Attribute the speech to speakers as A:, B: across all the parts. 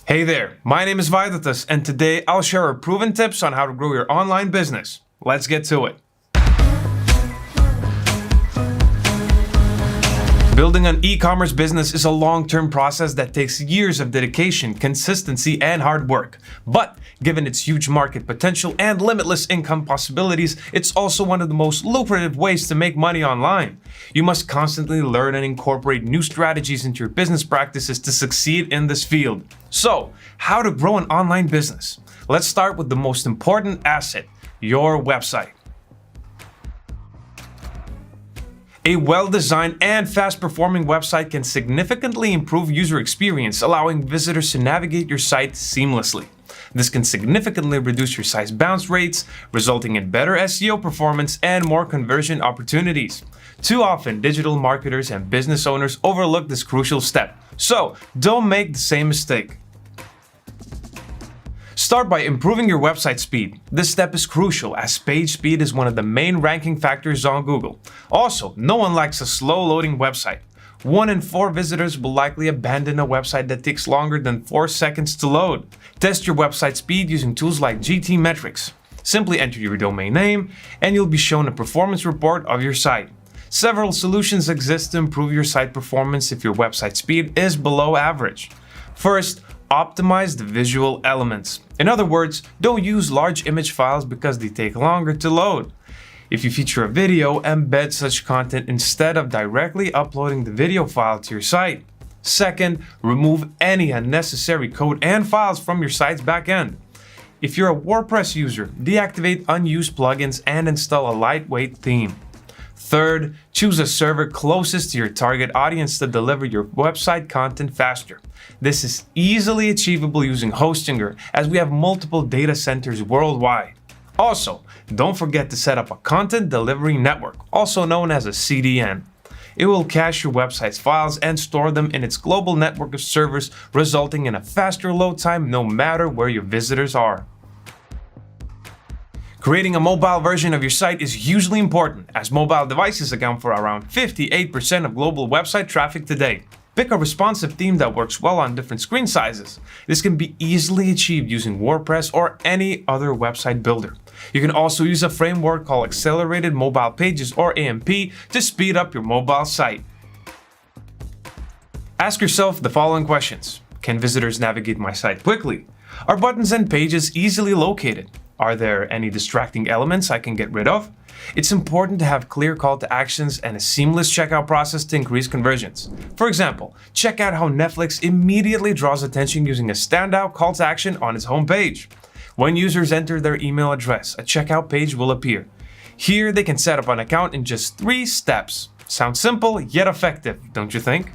A: Hey there, my name is Vaidotas, and today I'll share our proven tips on how to grow your online business. Let's get to it. Building an e-commerce business is a long-term process that takes years of dedication, consistency, and hard work. But given its huge market potential and limitless income possibilities, it's also one of the most lucrative ways to make money online. You must constantly learn and incorporate new strategies into your business practices to succeed in this field. So, how to grow an online business? Let's start with the most important asset, your website. A well-designed and fast-performing website can significantly improve user experience, allowing visitors to navigate your site seamlessly. This can significantly reduce your site's bounce rates, resulting in better SEO performance and more conversion opportunities. Too often, digital marketers and business owners overlook this crucial step, so don't make the same mistake. Start by improving your website speed. This step is crucial as page speed is one of the main ranking factors on Google. Also, no one likes a slow-loading website. 1 in 4 visitors will likely abandon a website that takes longer than 4 seconds to load. Test your website speed using tools like GTmetrix. Simply enter your domain name and you'll be shown a performance report of your site. Several solutions exist to improve your site performance if your website speed is below average. First, optimize the visual elements. In other words, don't use large image files because they take longer to load. If you feature a video, embed such content instead of directly uploading the video file to your site. Second, remove any unnecessary code and files from your site's backend. If you're a WordPress user, deactivate unused plugins and install a lightweight theme. Third, choose a server closest to your target audience to deliver your website content faster. This is easily achievable using Hostinger, as we have multiple data centers worldwide. Also, don't forget to set up a content delivery network, also known as a CDN. It will cache your website's files and store them in its global network of servers, resulting in a faster load time no matter where your visitors are. Creating a mobile version of your site is hugely important, as mobile devices account for around 58% of global website traffic today. Pick a responsive theme that works well on different screen sizes. This can be easily achieved using WordPress or any other website builder. You can also use a framework called Accelerated Mobile Pages or AMP to speed up your mobile site. Ask yourself the following questions. Can visitors navigate my site quickly? Are buttons and pages easily located? Are there any distracting elements I can get rid of? It's important to have clear call to actions and a seamless checkout process to increase conversions. For example, check out how Netflix immediately draws attention using a standout call to action on its homepage. When users enter their email address, a checkout page will appear. Here, they can set up an account in just 3 steps. Sounds simple, yet effective, don't you think?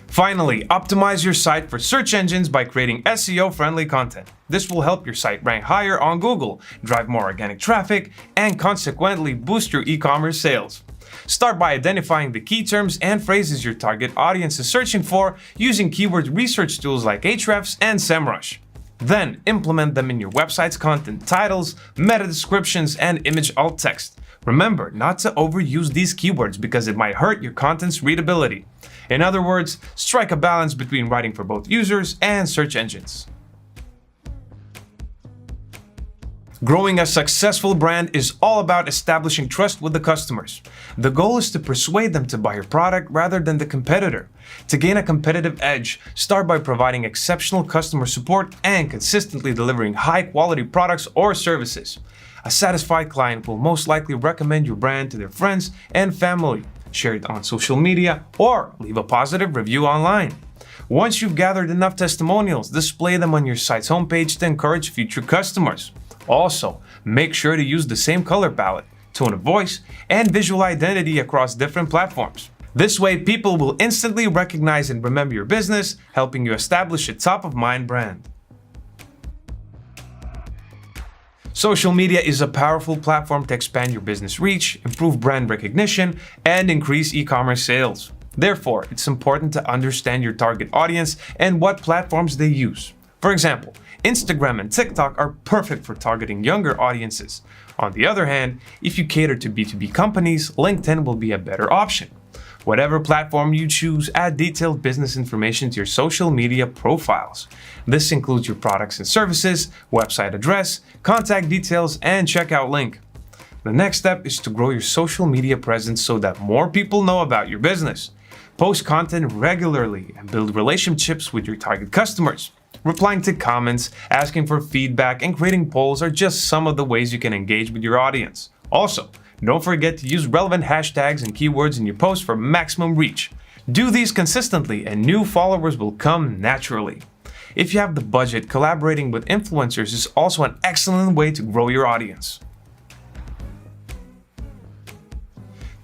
A: Finally, optimize your site for search engines by creating SEO-friendly content. This will help your site rank higher on Google, drive more organic traffic, and consequently boost your e-commerce sales. Start by identifying the key terms and phrases your target audience is searching for using keyword research tools like Ahrefs and SEMrush. Then, implement them in your website's content, titles, meta descriptions, and image alt text. Remember not to overuse these keywords because it might hurt your content's readability. In other words, strike a balance between writing for both users and search engines. Growing a successful brand is all about establishing trust with the customers. The goal is to persuade them to buy your product rather than the competitor. To gain a competitive edge, start by providing exceptional customer support and consistently delivering high-quality products or services. A satisfied client will most likely recommend your brand to their friends and family, share it on social media, or leave a positive review online. Once you've gathered enough testimonials, display them on your site's homepage to encourage future customers. Also, make sure to use the same color palette, tone of voice, and visual identity across different platforms. This way, people will instantly recognize and remember your business, helping you establish a top-of-mind brand. Social media is a powerful platform to expand your business reach, improve brand recognition, and increase e-commerce sales. Therefore, it's important to understand your target audience and what platforms they use. For example, Instagram and TikTok are perfect for targeting younger audiences. On the other hand, if you cater to B2B companies, LinkedIn will be a better option. Whatever platform you choose, add detailed business information to your social media profiles. This includes your products and services, website address, contact details, and checkout link. The next step is to grow your social media presence so that more people know about your business. Post content regularly and build relationships with your target customers. Replying to comments, asking for feedback, and creating polls are just some of the ways you can engage with your audience. Also, don't forget to use relevant hashtags and keywords in your posts for maximum reach. Do these consistently and new followers will come naturally. If you have the budget, collaborating with influencers is also an excellent way to grow your audience.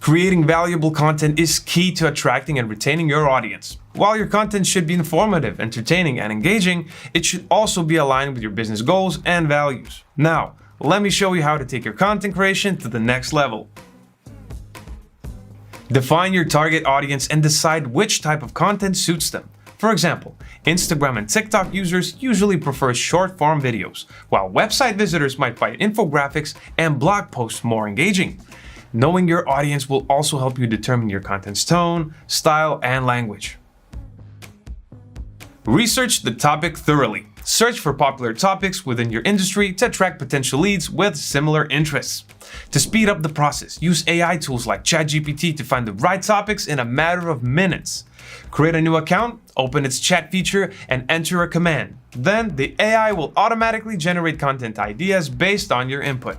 A: Creating valuable content is key to attracting and retaining your audience. While your content should be informative, entertaining, and engaging, it should also be aligned with your business goals and values. Now, let me show you how to take your content creation to the next level. Define your target audience and decide which type of content suits them. For example, Instagram and TikTok users usually prefer short-form videos, while website visitors might find infographics and blog posts more engaging. Knowing your audience will also help you determine your content's tone, style, and language. Research the topic thoroughly. Search for popular topics within your industry to attract potential leads with similar interests. To speed up the process, use AI tools like ChatGPT to find the right topics in a matter of minutes. Create a new account, open its chat feature, and enter a command. Then the AI will automatically generate content ideas based on your input.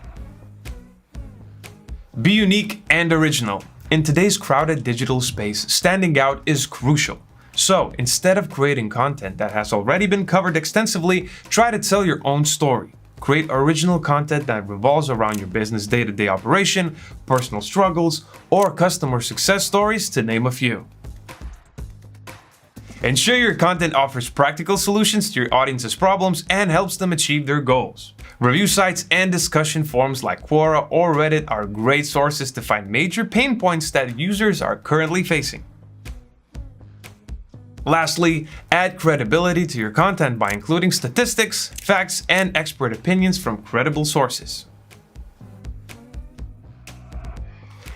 A: Be unique and original. In today's crowded digital space, standing out is crucial. So, instead of creating content that has already been covered extensively, try to tell your own story. Create original content that revolves around your business day-to-day operation, personal struggles, or customer success stories, to name a few. Ensure your content offers practical solutions to your audience's problems and helps them achieve their goals. Review sites and discussion forums like Quora or Reddit are great sources to find major pain points that users are currently facing. Lastly, add credibility to your content by including statistics, facts, and expert opinions from credible sources.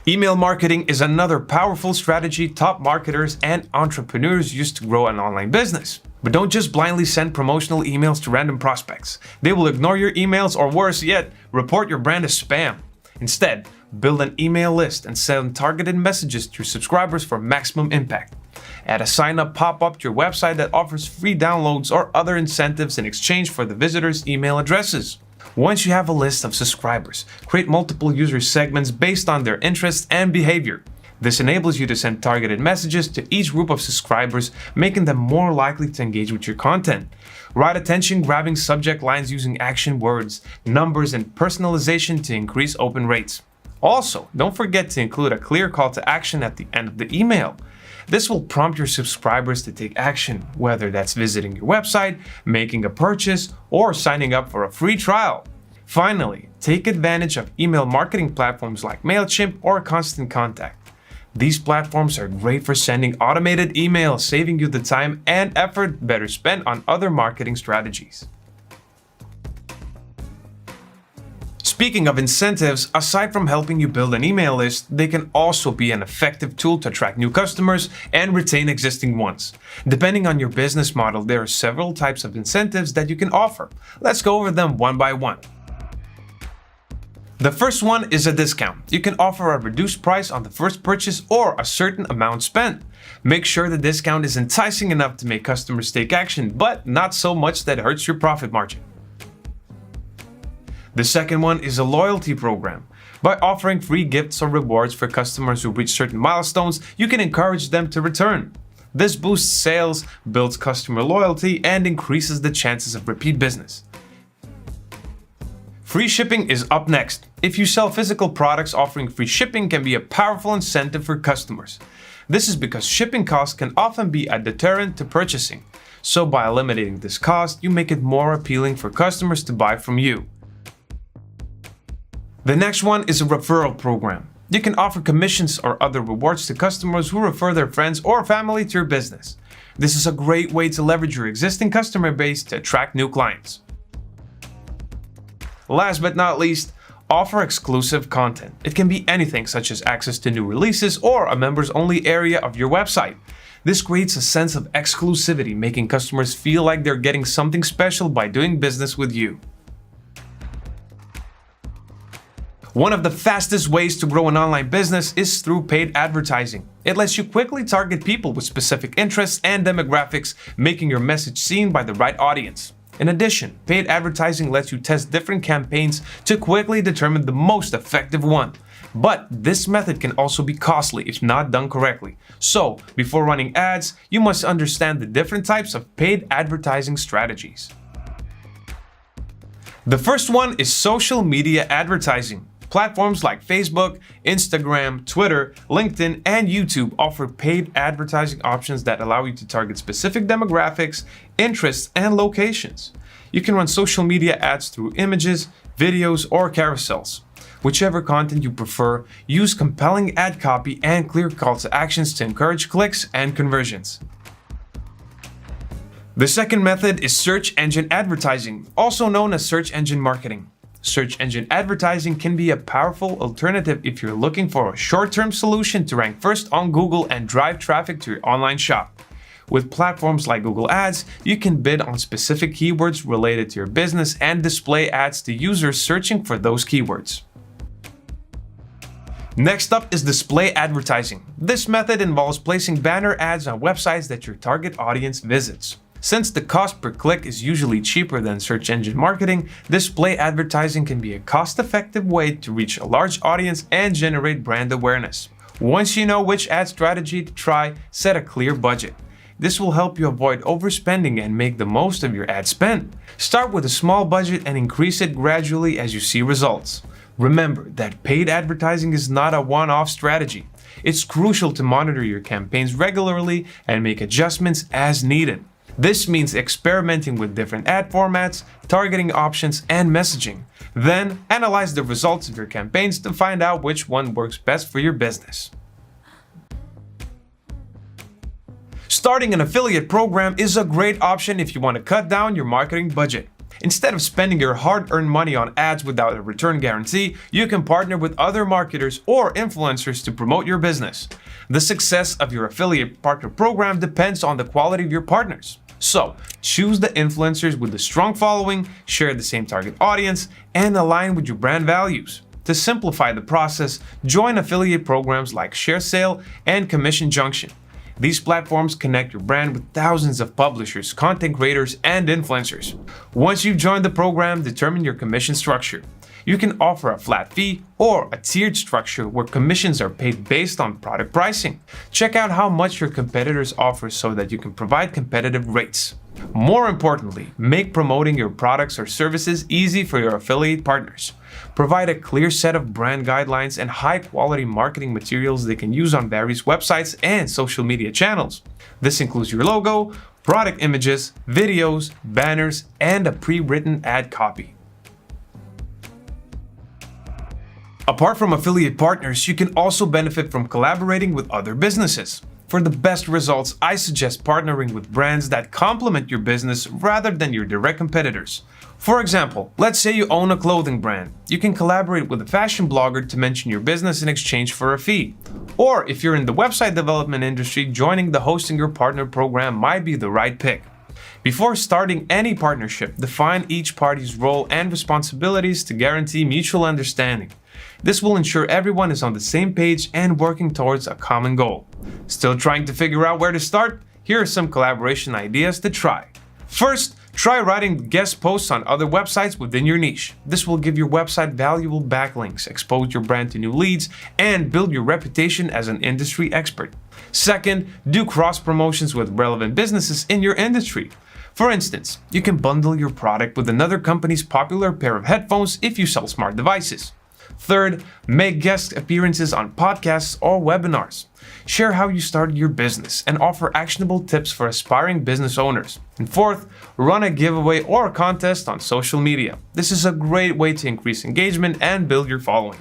A: Email marketing is another powerful strategy top marketers and entrepreneurs use to grow an online business. But don't just blindly send promotional emails to random prospects. They will ignore your emails or worse yet, report your brand as spam. Instead, build an email list and send targeted messages to your subscribers for maximum impact. Add a sign-up pop-up to your website that offers free downloads or other incentives in exchange for the visitors' email addresses. Once you have a list of subscribers, create multiple user segments based on their interests and behavior. This enables you to send targeted messages to each group of subscribers, making them more likely to engage with your content. Write attention-grabbing subject lines using action words, numbers, and personalization to increase open rates. Also, don't forget to include a clear call to action at the end of the email. This will prompt your subscribers to take action, whether that's visiting your website, making a purchase, or signing up for a free trial. Finally, take advantage of email marketing platforms like MailChimp or Constant Contact. These platforms are great for sending automated emails, saving you the time and effort better spent on other marketing strategies. Speaking of incentives, aside from helping you build an email list, they can also be an effective tool to attract new customers and retain existing ones. Depending on your business model, there are several types of incentives that you can offer. Let's go over them one by one. The first one is a discount. You can offer a reduced price on the first purchase or a certain amount spent. Make sure the discount is enticing enough to make customers take action, but not so much that it hurts your profit margin. The second one is a loyalty program. By offering free gifts or rewards for customers who reach certain milestones, you can encourage them to return. This boosts sales, builds customer loyalty, and increases the chances of repeat business. Free shipping is up next. If you sell physical products, offering free shipping can be a powerful incentive for customers. This is because shipping costs can often be a deterrent to purchasing. So by eliminating this cost, you make it more appealing for customers to buy from you. The next one is a referral program. You can offer commissions or other rewards to customers who refer their friends or family to your business. This is a great way to leverage your existing customer base to attract new clients. Last but not least, Offer exclusive content. It can be anything such as access to new releases or a members-only area of your website. This creates a sense of exclusivity, making customers feel like they're getting something special by doing business with you. One of the fastest ways to grow an online business is through paid advertising. It lets you quickly target people with specific interests and demographics, making your message seen by the right audience. In addition, paid advertising lets you test different campaigns to quickly determine the most effective one. But this method can also be costly if not done correctly. So, before running ads, you must understand the different types of paid advertising strategies. The first one is social media advertising. Platforms like Facebook, Instagram, Twitter, LinkedIn, and YouTube offer paid advertising options that allow you to target specific demographics, interests, and locations. You can run social media ads through images, videos, or carousels. Whichever content you prefer, use compelling ad copy and clear call to actions to encourage clicks and conversions. The second method is search engine advertising, also known as search engine marketing. Search engine advertising can be a powerful alternative if you're looking for a short-term solution to rank first on Google and drive traffic to your online shop. With platforms like Google Ads, you can bid on specific keywords related to your business and display ads to users searching for those keywords. Next up is display advertising. This method involves placing banner ads on websites that your target audience visits. Since the cost per click is usually cheaper than search engine marketing, display advertising can be a cost-effective way to reach a large audience and generate brand awareness. Once you know which ad strategy to try, set a clear budget. This will help you avoid overspending and make the most of your ad spend. Start with a small budget and increase it gradually as you see results. Remember that paid advertising is not a one-off strategy. It's crucial to monitor your campaigns regularly and make adjustments as needed. This means experimenting with different ad formats, targeting options, and messaging. Then, analyze the results of your campaigns to find out which one works best for your business. Starting an affiliate program is a great option if you want to cut down your marketing budget. Instead of spending your hard-earned money on ads without a return guarantee, you can partner with other marketers or influencers to promote your business. The success of your affiliate partner program depends on the quality of your partners. So, choose the influencers with a strong following, share the same target audience, and align with your brand values. To simplify the process, join affiliate programs like ShareSale and Commission Junction. These platforms connect your brand with thousands of publishers, content creators, and influencers. Once you've joined the program, determine your commission structure. You can offer a flat fee or a tiered structure where commissions are paid based on product pricing. Check out how much your competitors offer so that you can provide competitive rates. More importantly, make promoting your products or services easy for your affiliate partners. Provide a clear set of brand guidelines and high-quality marketing materials they can use on various websites and social media channels. This includes your logo, product images, videos, banners, and a pre-written ad copy. Apart from affiliate partners, you can also benefit from collaborating with other businesses. For the best results, I suggest partnering with brands that complement your business rather than your direct competitors. For example, let's say you own a clothing brand. You can collaborate with a fashion blogger to mention your business in exchange for a fee. Or if you're in the website development industry, joining the Hosting Your Partner program might be the right pick. Before starting any partnership, define each party's role and responsibilities to guarantee mutual understanding. This will ensure everyone is on the same page and working towards a common goal. Still trying to figure out where to start? Here are some collaboration ideas to try. First, try writing guest posts on other websites within your niche. This will give your website valuable backlinks, expose your brand to new leads, and build your reputation as an industry expert. Second, do cross-promotions with relevant businesses in your industry. For instance, you can bundle your product with another company's popular pair of headphones if you sell smart devices. Third, make guest appearances on podcasts or webinars. Share how you started your business and offer actionable tips for aspiring business owners. And fourth, run a giveaway or a contest on social media. This is a great way to increase engagement and build your following.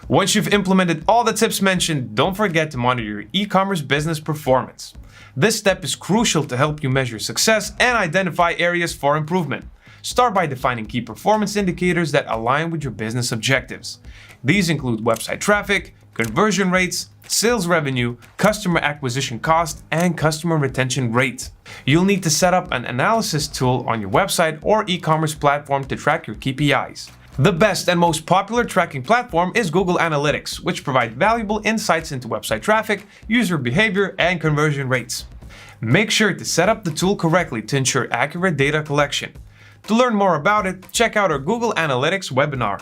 A: Once you've implemented all the tips mentioned, don't forget to monitor your e-commerce business performance. This step is crucial to help you measure success and identify areas for improvement. Start by defining key performance indicators that align with your business objectives. These include website traffic, conversion rates, sales revenue, customer acquisition cost, and customer retention rate. You'll need to set up an analysis tool on your website or e-commerce platform to track your KPIs. The best and most popular tracking platform is Google Analytics, which provides valuable insights into website traffic, user behavior, and conversion rates. Make sure to set up the tool correctly to ensure accurate data collection. To learn more about it, check out our Google Analytics webinar.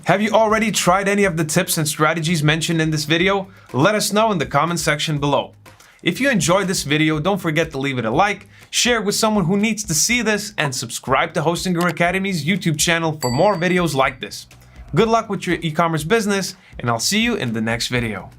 A: Have you already tried any of the tips and strategies mentioned in this video? Let us know in the comment section below. If you enjoyed this video, don't forget to leave it a like, share it with someone who needs to see this, and subscribe to Hosting Guru Academy's YouTube channel for more videos like this. Good luck with your e-commerce business, and I'll see you in the next video.